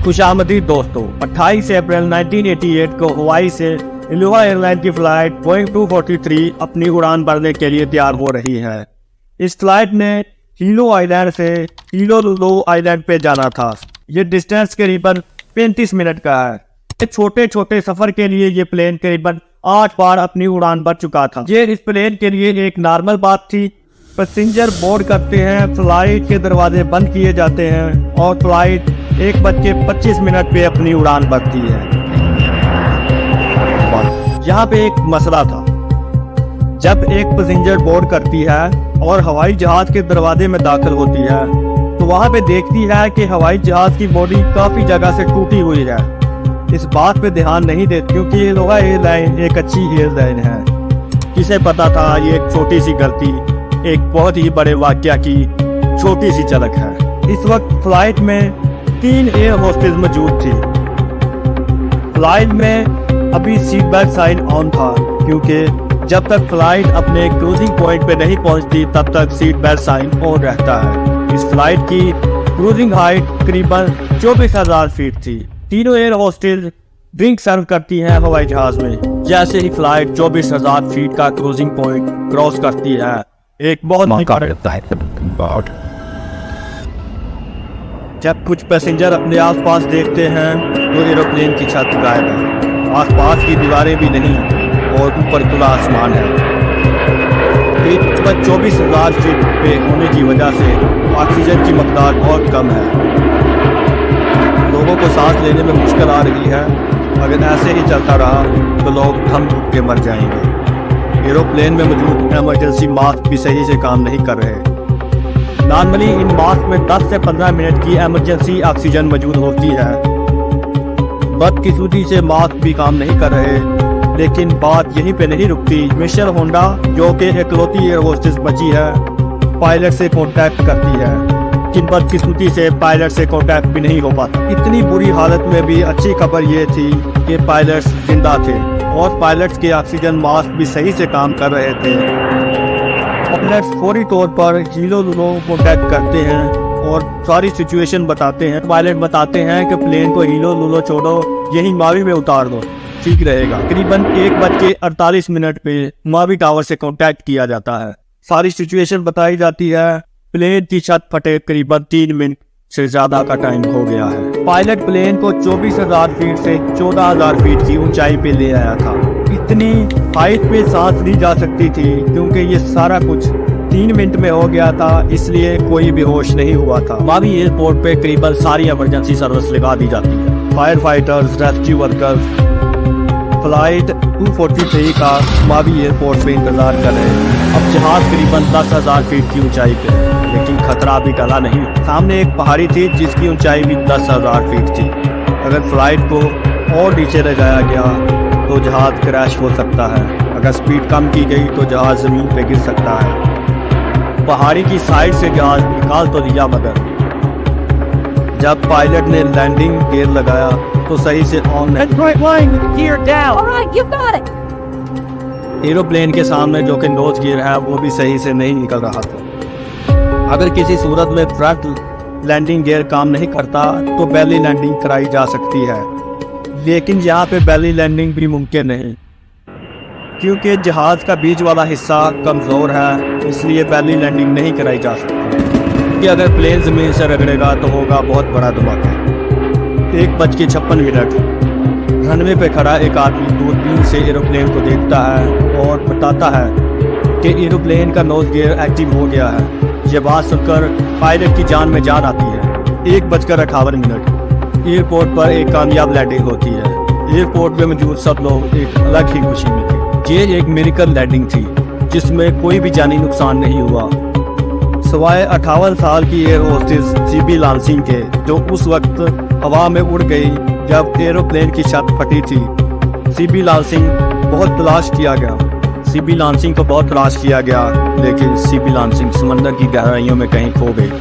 खुशामदीद दोस्तों, 28 अप्रैल 1988 को हवाई से इलोहा एयरलाइन की फ्लाइट बोइंग 243 अपनी उड़ान भरने के लिए तैयार हो रही है। इस फ्लाइट ने हीलो आइलैंड से हीलोलुलु आइलैंड पे जाना था। ये डिस्टेंस करीबन 35 मिनट का है। छोटे छोटे सफर के लिए ये प्लेन करीबन 8 बार अपनी उड़ान भर चुका था। ये इस प्लेन के लिए एक नॉर्मल बात थी। पैसेंजर बोर्ड करते हैं, फ्लाइट के दरवाजे बंद किए जाते हैं और फ्लाइट 1:25 पे अपनी उड़ान भरती है। यहाँ पे एक मसला था। जब एक पैसेंजर बोर्ड करती है और हवाई जहाज के दरवाजे में दाखिल होती है तो वहाँ पे देखती है कि हवाई जहाज की बॉडी काफी जगह से टूटी हुई है। इस बात पे ध्यान नहीं देती क्योंकि इलोहा एयरलाइन एक अच्छी एयरलाइन है। किसे पता था ये एक छोटी सी गलती एक बहुत ही बड़े वाकया की छोटी सी झलक है। इस वक्त फ्लाइट में 3 एयर होस्टेस मौजूद थी। फ्लाइट में अभी सीट बेल्ट साइन ऑन था क्योंकि जब तक फ्लाइट अपने क्रूजिंग पॉइंट पे नहीं पहुंचती तब तक सीट बेल्ट साइन ऑन रहता है। इस फ्लाइट की क्रूजिंग हाइट करीबन 24,000 फीट थी। तीनों एयर होस्टेस ड्रिंक सर्व करती हैं हवाई जहाज में। जैसे ही फ्लाइट 24,000 फीट का क्रूजिंग पॉइंट क्रॉस करती है एक बहुत जब कुछ पैसेंजर अपने आसपास देखते हैं तो एरोप्लेन की छत गायब है। आसपास की दीवारें भी नहीं और ऊपर खुला आसमान है। 24,000 फीट पे होने की वजह से ऑक्सीजन की मकदार बहुत कम है। लोगों को सांस लेने में मुश्किल आ रही है। अगर ऐसे ही चलता रहा तो लोग थम घुट के मर जाएंगे। एरोप्लेन में मौजूद इमरजेंसी मास्क भी सही से काम नहीं कर रहे। नॉर्मली इन मास्क में 10 से 15 मिनट की इमरजेंसी ऑक्सीजन मौजूद होती है। बदकिस्मती से मास्क भी काम नहीं कर रहे। लेकिन बात यहीं पे नहीं रुकती। मिशेल होंडा जो कि इकलौती एयर होस्टेस बची है पायलट से कांटेक्ट करती है। लेकिन बदकिस्मती से पायलट से कांटेक्ट भी नहीं हो पाता। इतनी बुरी हालत में भी अच्छी खबर ये थी कि पायलट्स जिंदा थे और पायलट्स के ऑक्सीजन मास्क भी सही से काम कर रहे थे। पायलट्स फौरी तौर पर हीलोलुलु को कांटेक्ट करते हैं और सारी सिचुएशन बताते हैं। पायलट बताते हैं कि प्लेन को हीलोलुलु छोड़ो, यही मावी में उतार दो, ठीक रहेगा। तकरीबन 1:48 पे मावी टावर से कांटेक्ट किया जाता है। सारी सिचुएशन बताई जाती है। प्लेन की छत फटे करीबन 3 मिनट से ज्यादा का टाइम हो गया है। पायलट प्लेन को 24,000 फीट से 14,000 फीट की ऊंचाई पे ले आया था। इतनी हाइट पे सांस ली जा सकती थी क्योंकि ये सारा कुछ 3 मिनट में हो गया था, इसलिए कोई बेहोश नहीं हुआ था। मावी एयरपोर्ट पे करीबन सारी इमरजेंसी सर्विस लगा दी जाती है। Fire fighters, rescue workers flight 243 का मावी एयरपोर्ट पे इंतजार कर रहे हैं। अब जहाज करीबन 10,000 फीट की ऊंचाई पे है, लेकिन खतरा अभी टला नहीं। सामने एक पहाड़ी थी जिसकी ऊंचाई भी 10,000 फीट थी। अगर फ्लाइट को और नीचे ले जाया गया तो जहाज क्रैश हो सकता है। अगर स्पीड कम की गई तो जहाज जमीन पे गिर सकता है। पहाड़ी की साइड से जहाज निकाल तो दिया मगर जब पायलट ने लैंडिंग गियर लगाया तो सही से ऑन नहीं। एरोप्लेन के सामने जो कि नोज गियर है वो भी सही से नहीं निकल रहा था। अगर किसी सूरत में फ्रंट लैंडिंग गियर काम नहीं करता तो बेली लैंडिंग कराई जा सकती है, लेकिन यहाँ पे बेली लैंडिंग भी मुमकिन नहीं क्योंकि जहाज का बीच वाला हिस्सा कमज़ोर है, इसलिए बेली लैंडिंग नहीं कराई जा सकती। कि अगर प्लेन ज़मीन से रगड़ेगा तो होगा बहुत बड़ा धमाका। 1:56 रनवे पे खड़ा एक आदमी दूरबीन से एरोप्लेन को देखता है और बताता है कि एरोप्लेन का नोज गियर एक्टिव हो गया है। ये बात सुनकर पायलट की जान में जान आती है। 1:58 एयरपोर्ट पर एक कामयाब लैंडिंग होती है। एयरपोर्ट में मौजूद सब लोग एक अलग ही खुशी में थे। ये एक मिरेकल लैंडिंग थी जिसमें कोई भी जानी नुकसान नहीं हुआ सवाए 58 साल की एयर होस्टेस सीबी लांसिंग के, जो उस वक्त हवा में उड़ गई जब एरोप्लेन की छत फटी थी। सीबी लांसिंग बहुत तलाश किया गया। सीबी लांसिंग को बहुत तलाश किया गया लेकिन सीबी लांसिंग समंदर की गहराइयों में कहीं खो गई।